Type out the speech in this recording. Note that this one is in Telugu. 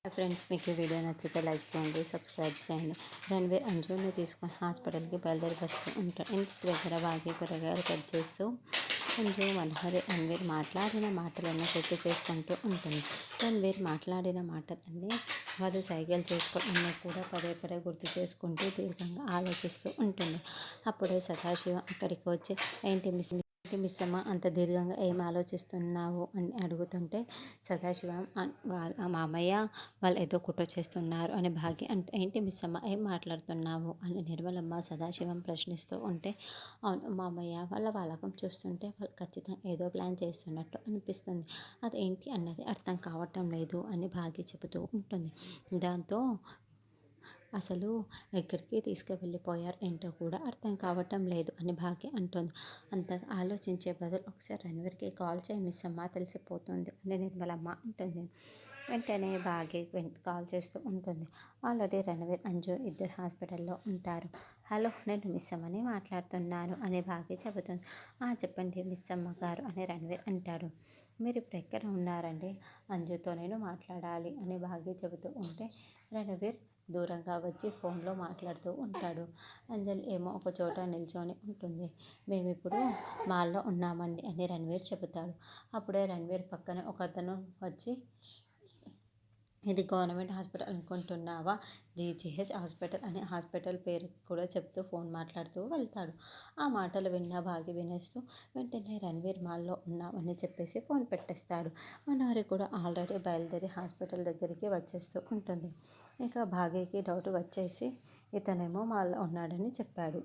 ఫ్రెండ్స్, మీకు ఈ వీడియో నచ్చితే లైక్ చేయండి, సబ్స్క్రైబ్ చేయండి. రణ్వీర్ అంజుని తీసుకొని హాస్పిటల్కి బయలుదేరి వస్తూ ఉంటాడు. ఇంటి దగ్గర బాగా కూరగాయలు కట్ చేస్తూ అంజు మనోహరి రణ్వీర్ మాట్లాడిన మాటలన్నీ గుర్తు చేసుకుంటూ ఉంటుంది. రణ్వీర్ మాట్లాడిన మాటలన్నీ వారు సైగలు చేసుకోవడం కూడా పదే పదే గుర్తు చేసుకుంటూ దీర్ఘంగా ఆలోచిస్తూ ఉంటుంది. అప్పుడే సదాశివ అక్కడికి వచ్చి, ఏంటి మిస్ అమ్మ అంత దీర్ఘంగా ఏం ఆలోచిస్తున్నావు అని అడుగుతుంటే, సదాశివం వాళ్ళ మామయ్య వాళ్ళు ఏదో కుట్ర చేస్తున్నారు అని భాగ్య అంటే, ఏంటి మిస్ అమ్మ ఏం మాట్లాడుతున్నావు అని నిర్మలమ్మ సదాశివం ప్రశ్నిస్తూ ఉంటే, అవును మామయ్య వాళ్ళ వాలకం చూస్తుంటే వాళ్ళు ఖచ్చితంగా ఏదో ప్లాన్ చేస్తున్నట్టు అనిపిస్తుంది. అదేంటి అన్నది అర్థం కావటం లేదు అని భాగ్య చెబుతూ ఉంటుంది. దాంతో అసలు ఎక్కడికి తీసుకువెళ్ళిపోయారు ఏంటో కూడా అర్థం కావటం లేదు అని భాగ్య అంటుంది. అంతగా ఆలోచించే బదులు ఒకసారి రణ్వీర్కి కాల్ చేయి మిస్ అమ్మ, తెలిసిపోతుంది అని నిర్మలమ్మ అంటుంది. వెంటనే భాగ్య కాల్ చేస్తూ ఉంటుంది. ఆల్రెడీ రణ్వీర్ అంజు ఇద్దరు హాస్పిటల్లో ఉంటారు. హలో, నేను మిస్ అమ్మని మాట్లాడుతున్నాను అని భాగ్య చెబుతుంది. చెప్పండి మిస్ అమ్మ గారు అని రణ్వీర్ అంటాడు. మీరు ఇప్పుడు ఎక్కడ ఉన్నారండి? అంజుతో నేను మాట్లాడాలి అని భాగ్య చెబుతూ ఉంటే, రణ్వీర్ దూరంగా వచ్చి ఫోన్లో మాట్లాడుతూ ఉంటాడు. అంజలి ఏమో ఒక చోట నిల్చొని ఉంటుంది. మేమిప్పుడు మాల్లో ఉన్నామండి అని రణ్వీర్ చెబుతాడు. అప్పుడే రణ్వీర్ పక్కన ఒక అతను వచ్చి, ఇది గవర్నమెంట్ హాస్పిటల్ అనుకుంటున్నావా? జీజీహెచ్ హాస్పిటల్ అని హాస్పిటల్ పేరు కూడా చెప్తూ ఫోన్ మాట్లాడుతూ వెళ్తాడు. ఆ మాటలు విన్న భాగ్య వినేస్తూ వెంటనే రణ్వీర్ మాల్లో ఉన్నామని చెప్పేసి ఫోన్ పెట్టేస్తాడు. మనోహరి కూడా ఆల్రెడీ బయలుదేరి హాస్పిటల్ దగ్గరికి వచ్చేస్తూ ఉంటుంది. ఇక భాగ్యకి డౌట్ వచ్చేసి, ఇతనేమో మాల్లో ఉన్నాడని చెప్పాడు.